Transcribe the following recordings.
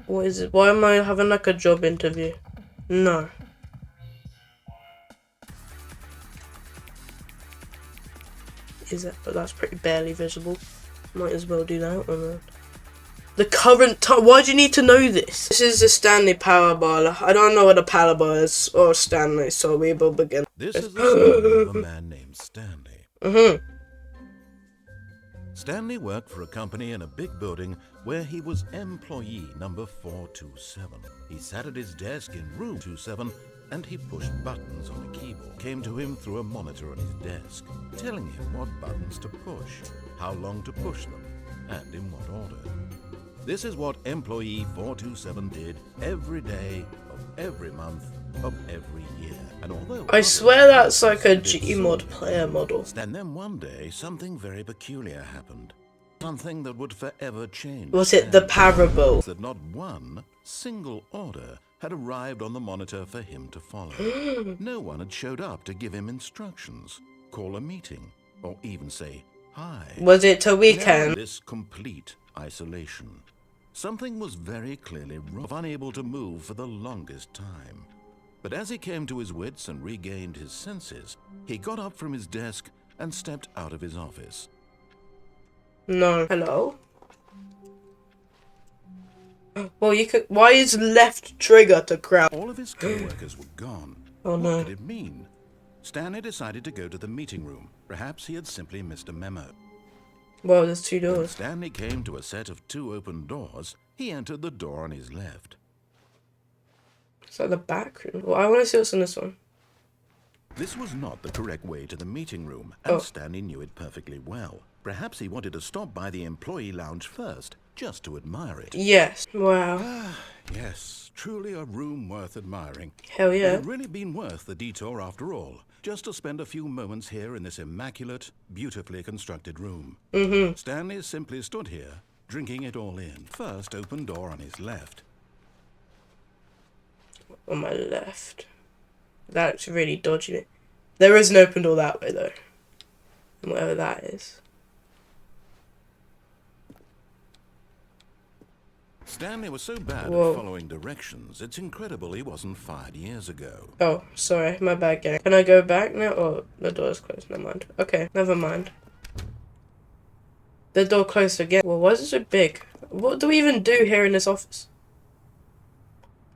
What is it? Why am I having like a job interview? No. Is it? But that's pretty barely visible. Might as well do that or not. The current time. Why do you need to know this? This is the Stanley Parabel. I don't know what a Parabel is or Stanley, so we will begin. This is the story of a man named Stanley. Stanley worked for a company in a big building where he was employee number 427. He sat at his desk in room 27 and he pushed buttons on a keyboard. Came to him through a monitor on his desk, telling him what buttons to push, how long to push them, and in what order. This is what employee 427 did every day of every month of every year. And although I swear that's like a Gmod player model. And then one day something very peculiar happened. Something that would forever change. Was it the Parabel? That not one single order had arrived on the monitor for him to follow. No one had showed up to give him instructions, call a meeting, or even say hi. Was it a weekend? This complete isolation. Something was very clearly wrong, unable to move for the longest time. But as he came to his wits and regained his senses, he got up from his desk and stepped out of his office. No. Hello? Well, you could. Why is left trigger to crowd? All of his co-workers were gone. Oh no. What did it mean? Stanley decided to go to the meeting room. Perhaps he had simply missed a memo. Well, there's two When doors. Stanley came to a set of two open doors, he entered the door on his left. Is that the back room? Well, I want to see what's in this one. This was not the correct way to the meeting room, and Oh. Stanley knew it perfectly well. Perhaps he wanted to stop by the employee lounge first, just to admire it. Yes. Wow. Yes, truly a room worth admiring. Hell It yeah. had really been worth the detour after all, just to spend a few moments here in this immaculate, beautifully constructed room. Stanley simply stood here, drinking it all in. First open door on his left. On my left. That's really dodgy. There is an open door that way though. And whatever that is. Stanley was so bad Whoa. at following directions, it's incredible he wasn't fired years ago. Oh, sorry, my bad gang. Can I go back now? Oh, the door's closed. Never mind. Okay, never mind. The door closed again. Well, why is it so big? What do we even do here in this office?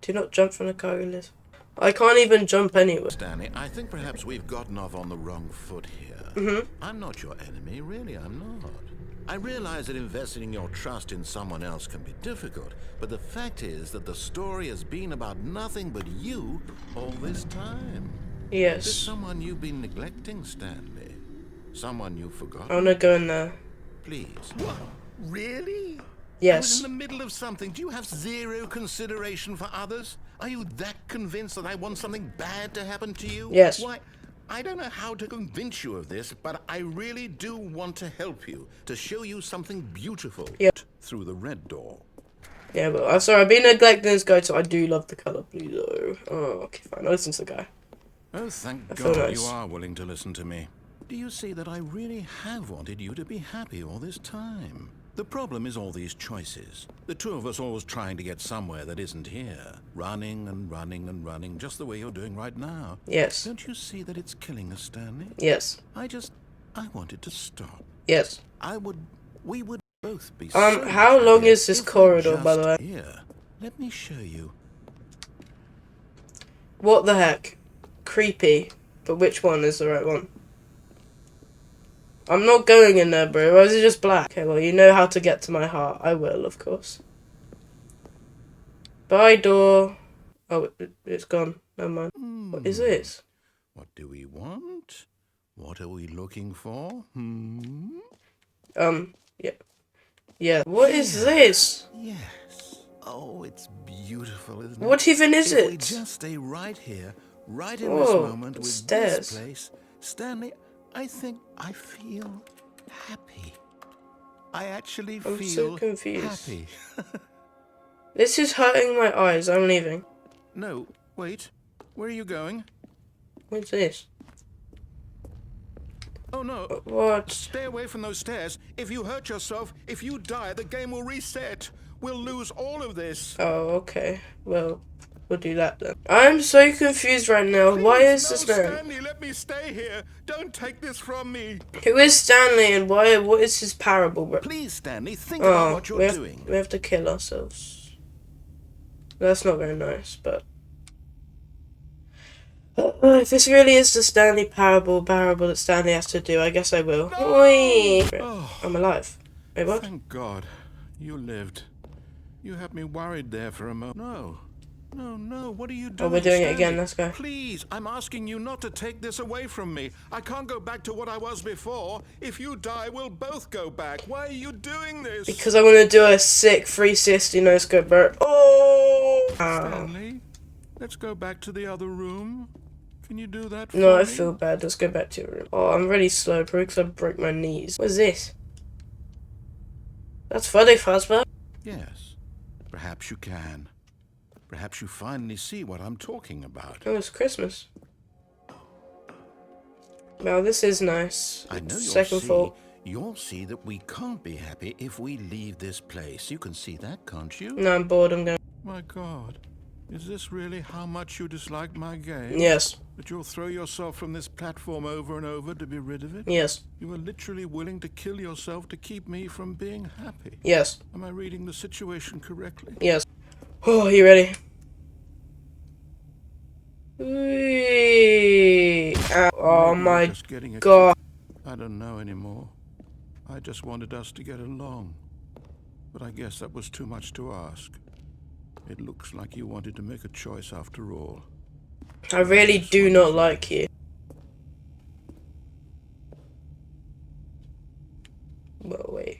Do not jump from the cargo lift. I can't even jump anywhere. Stanley, I think perhaps we've gotten off on the wrong foot here. I'm not your enemy, really, I'm not. I realize that investing your trust in someone else can be difficult, but the fact is that the story has been about nothing but you all this time. Yes. There's someone you've been neglecting, Stanley. Someone you've forgotten. I wanna go in there. Please. What? Really? I was Yes. in the middle of something. Do you have zero consideration for others? Are you that convinced that I want something bad to happen to you? Yes. Why, I don't know how to convince you of this, but I really do want to help you, to show you something beautiful. Yeah. Through the red door. Yeah, but I'm sorry, I've been neglecting this guy, so I do love the colour blue though. Oh, okay, fine. I'll listen to the guy. Oh, thank I feel God nice. you are willing to listen to me. Do you see that I really have wanted you to be happy all this time? The problem is all these choices. The two of us always trying to get somewhere that isn't here. Running and running and running, just the way you're doing right now. Yes. Don't you see that it's killing us, Stanley? Yes. I wanted to stop. Yes. We would both be so how much long happier is this if we corridor, by the just way? Here, let me show you. What the heck? Creepy. But which one is the right one? I'm not going in there, bro. Or is it just black? Okay, well, you know how to get to my heart. I will, of course. Bye, door. Oh, it's gone. Never mind. What is this? What do we want? What are we looking for? Yeah. Yeah. What is this? Yes. Oh, it's beautiful, isn't it? What even is If we it? just stay right here, right in Whoa, this moment with stairs. this place, Stanley, I think I feel happy. I actually I'm feel so confused. happy. This is hurting my eyes. I'm leaving. No, wait. Where are you going? What's this? Oh, no. What? Stay away from those stairs. If you hurt yourself, if you die, the game will reset. we'll lose all of this. Oh, okay. Well, we'll do that then. I'm so confused right now. Please, Why is no, this man? Stanley, let me stay here. Don't take this from me. Who is Stanley and why? What is his parable, bro? Please, Stanley, think about what you're doing. We have to kill ourselves. That's not very nice, but if this really is the Stanley parable that Stanley has to do, I guess I will. No! Oi! Oh, I'm alive. Wait, what? thank God. You lived. You had me worried there for a moment. No, what are you doing? Oh, we're doing it Stanley? again, let's go. Please, I'm asking you not to take this away from me. I can't go back to what I was before. If you die, we'll both go back. Why are you doing this? Because I want to do a sick 360 no-scope, bro. Oh! Stanley, let's go back to the other room. Can you do that for me? No, I feel bad. Let's go back to your room. Oh, I'm really slow, bro, because I broke my knees. What is this? That's funny, Fazbear. Yes, perhaps you can. Perhaps you finally see what I'm talking about. Oh, it's Christmas. Well, this is nice. I know you'll see that we can't be happy if we leave this place. You can see that, can't you? No, I'm bored. I'm going. My God, is this really how much you dislike my game? Yes. That you'll throw yourself from this platform over and over to be rid of it? Yes. You are literally willing to kill yourself to keep me from being happy. Yes. Am I reading the situation correctly? Yes. Oh, you ready? Whee! Oh my God. I don't know anymore. I just wanted us to get along. But I guess that was too much to ask. It looks like you wanted to make a choice after all. I really do not like you. Well, wait.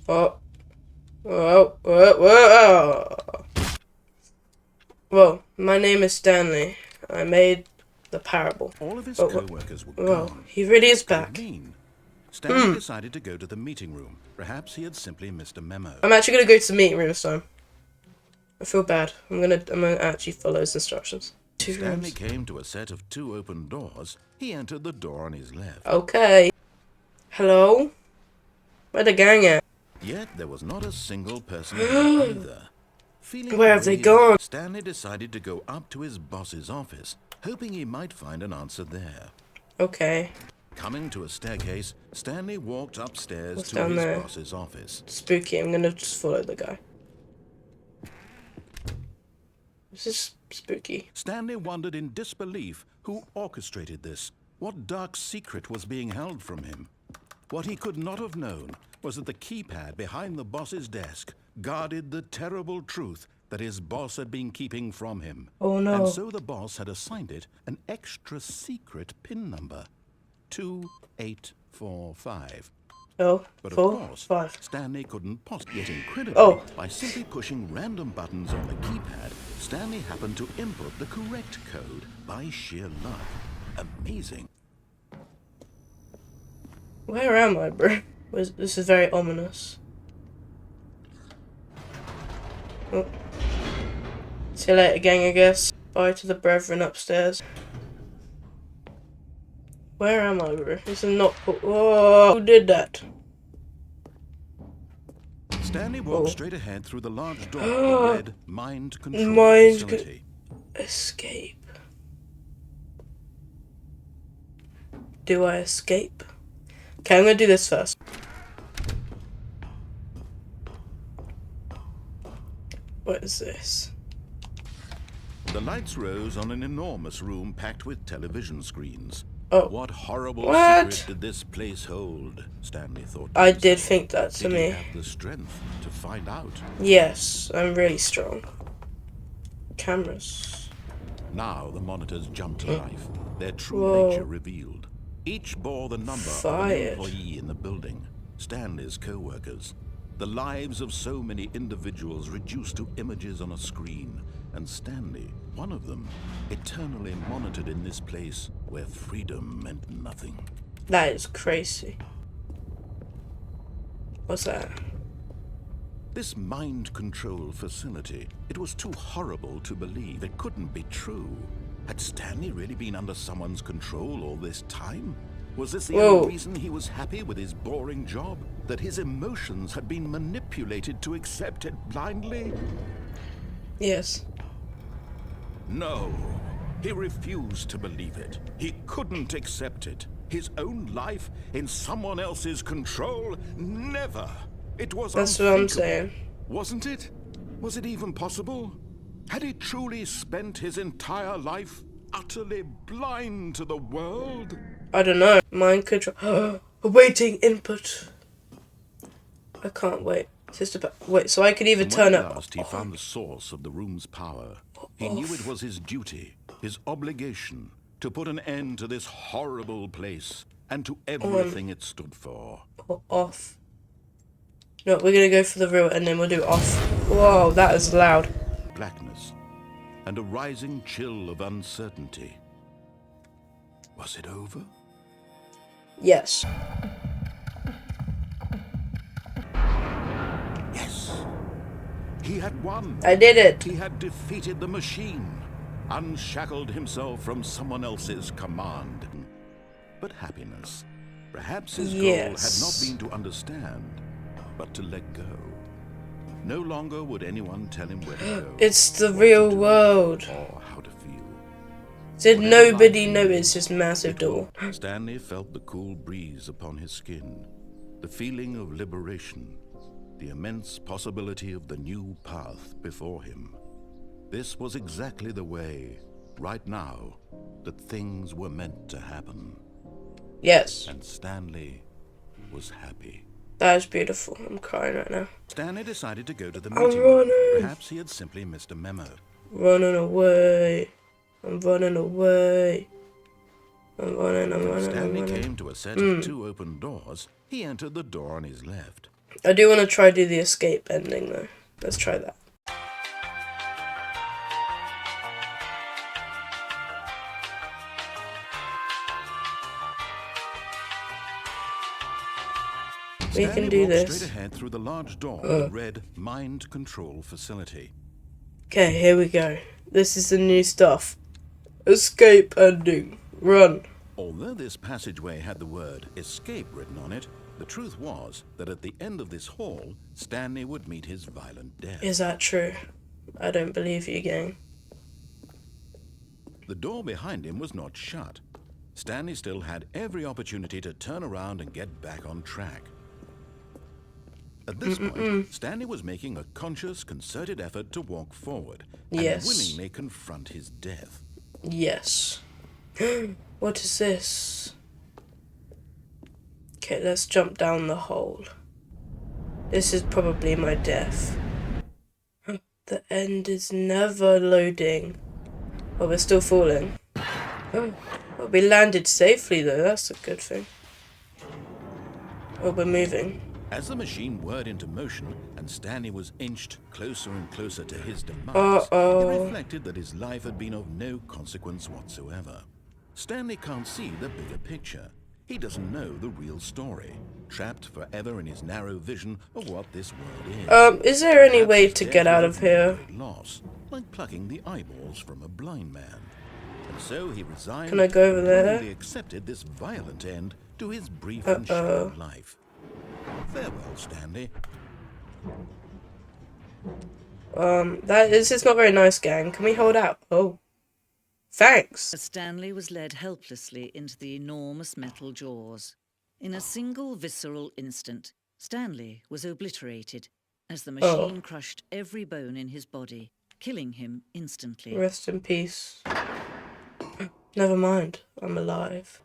Oh. Whoa, whoa, whoa. Well, my name is Stanley. I made the parable. All of his co-workers were well, gone. he really is back. Stanley decided to go to the meeting room. Perhaps he had simply missed a memo. I'm actually gonna go to the meeting room this time. I feel bad. I'm gonna actually follow his instructions. Stanley came to a set of 2 open doors. He entered the door on his left. Okay. Hello? Where the gang at? Yet there was not a single person there either. Where have they gone? Stanley decided to go up to his boss's office, hoping he might find an answer there. Okay. Coming to a staircase, Stanley walked upstairs What's to down his there? boss's office. Spooky. I'm gonna just follow the guy. This is spooky. Stanley wondered in disbelief who orchestrated this, what dark secret was being held from him. What he could not have known was that the keypad behind the boss's desk guarded the terrible truth that his boss had been keeping from him. Oh no. And so the boss had assigned it an extra secret PIN number, 2845. Oh, But of 4, course, 5. Stanley couldn't possibly. Yet incredibly, Oh. by simply pushing random buttons on the keypad, Stanley happened to input the correct code by sheer luck. Amazing. Where am I, bro? This is very ominous. Oh. See you later, gang, I guess. Bye to the brethren upstairs. Where am I, bro? This is not... Whoa! Who did that? Stanley walked straight ahead through the large door of the red mind control facility. Escape. Do I escape? Okay, I'm gonna do this first. What is this? The lights rose on an enormous room packed with television screens. Oh. What horrible What? secret did this place hold? Stanley thought. I did think that to Did he me. have the strength to find out? Yes, I'm really strong. Cameras. Now the monitors jumped to life, their true Whoa. nature revealed. Each bore the number of Fired. an employee in the building, Stanley's co-workers. The lives of so many individuals reduced to images on a screen, and Stanley, one of them, eternally monitored in this place where freedom meant nothing. That is crazy. What's that? This mind control facility, it was too horrible to believe. It couldn't be true. Had Stanley really been under someone's control all this time? Was this the Whoa. only reason he was happy with his boring job? That his emotions had been manipulated to accept it blindly? Yes. No. He refused to believe it. He couldn't accept it. His own life in someone else's control? Never. It was That's what I'm unthinkable, saying. wasn't it? Was it even possible? Had he truly spent his entire life utterly blind to the world? I don't know. Mind control. Awaiting input. I can't wait. Wait, so I could either And turn when it at last he found the source of the room's power, he knew it was his duty, his obligation, to put an end to this horrible place and to everything it stood for. or off. No, we're gonna go for the real and then we'll do off. Whoa, that is loud. Blackness and a rising chill of uncertainty. Was it over? Yes. Yes. He had won. I did it. He had defeated the machine, unshackled himself from someone else's command. But happiness. Perhaps his goal had not been to understand, but to let go. No longer would anyone tell him where to go. It's the what real to do, world. or how to feel. Did Whatever nobody life notice is, this massive door? Stanley felt the cool breeze upon his skin, the feeling of liberation, the immense possibility of the new path before him. This was exactly the way, right now, that things were meant to happen. Yes. And Stanley was happy. That is beautiful. I'm crying right now. Stanley decided to go to the I'm meeting. running. Perhaps he had simply missed a memo. Running away. I'm running away. I'm running. Stanley came to a set of 2 open doors. He entered the door on his left. I do want to try do the escape ending though. Let's try that. We can do Stanley walked this. straight ahead through the large door that read Mind Control Facility. Okay, here we go. This is the new stuff. Escape ending. Run. Although this passageway had the word escape written on it, the truth was that at the end of this hall, Stanley would meet his violent death. Is that true? I don't believe you, gang. The door behind him was not shut. Stanley still had every opportunity to turn around and get back on track. At this point, Stanley was making a conscious, concerted effort to walk forward and willingly confront his death. Yes. What is this? Okay, let's jump down the hole. This is probably my death. The end is never loading. Oh, we're still falling. Oh, we landed safely though, that's a good thing. Oh, we're moving. As the machine whirred into motion and Stanley was inched closer and closer to his demise, he reflected that his life had been of no consequence whatsoever. Stanley can't see the bigger picture. He doesn't know the real story, trapped forever in his narrow vision of what this world is. Is there any way to get out of here? Loss, like plucking the eyeballs from a blind man. And so he resigned. Can I go over there? And accepted this violent end to his brief and shallow life. Farewell, Stanley. This is not very nice, gang. Can we hold out? Oh. Thanks. Stanley was led helplessly into the enormous metal jaws. In a single visceral instant, Stanley was obliterated as the machine crushed every bone in his body, killing him instantly. Rest in peace. Never mind. I'm alive.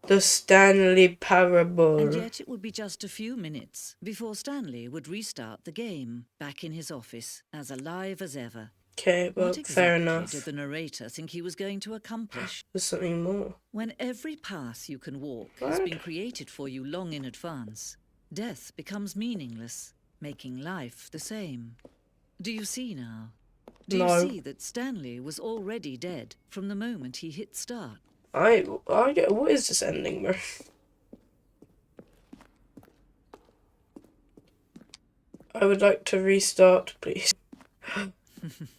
The Stanley Parabel. And yet it would be just a few minutes before Stanley would restart the game, back in his office, as alive as ever. Okay, well, what exactly fair enough. did the narrator think he was going to accomplish? There's something more. When every path you can walk has been created for you long in advance, death becomes meaningless, making life the same. Do you see now? Do you see that Stanley was already dead from the moment he hit start? What is this ending, bro? I would like to restart, please.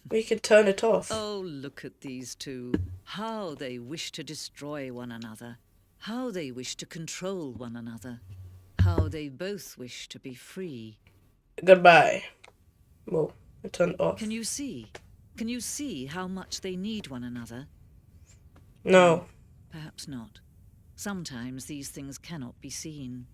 We can turn it off. Oh, look at these two. How they wish to destroy one another. How they wish to control one another. How they both wish to be free. Goodbye. Well, I turned off. Can you see? Can you see how much they need one another? No. Perhaps not. Sometimes these things cannot be seen.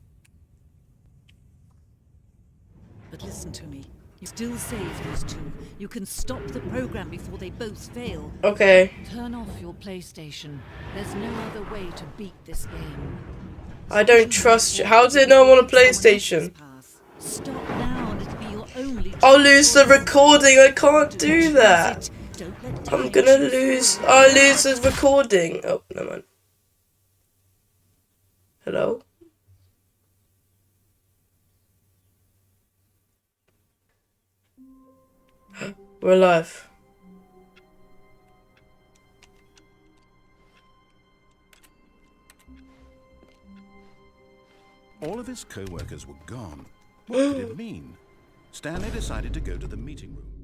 But listen to me. You still save these two. You can stop the program before they both fail. Okay. Turn off your PlayStation. There's no other way to beat this game. I don't trust you. How does it know I'm on a PlayStation? Stop now and it'll be your only chance. I'll lose the recording. I can't do that. I'm gonna lose. I'll lose the recording. Oh, never mind. Hello? We're alive. All of his co-workers were gone. What could it mean? Stanley decided to go to the meeting room.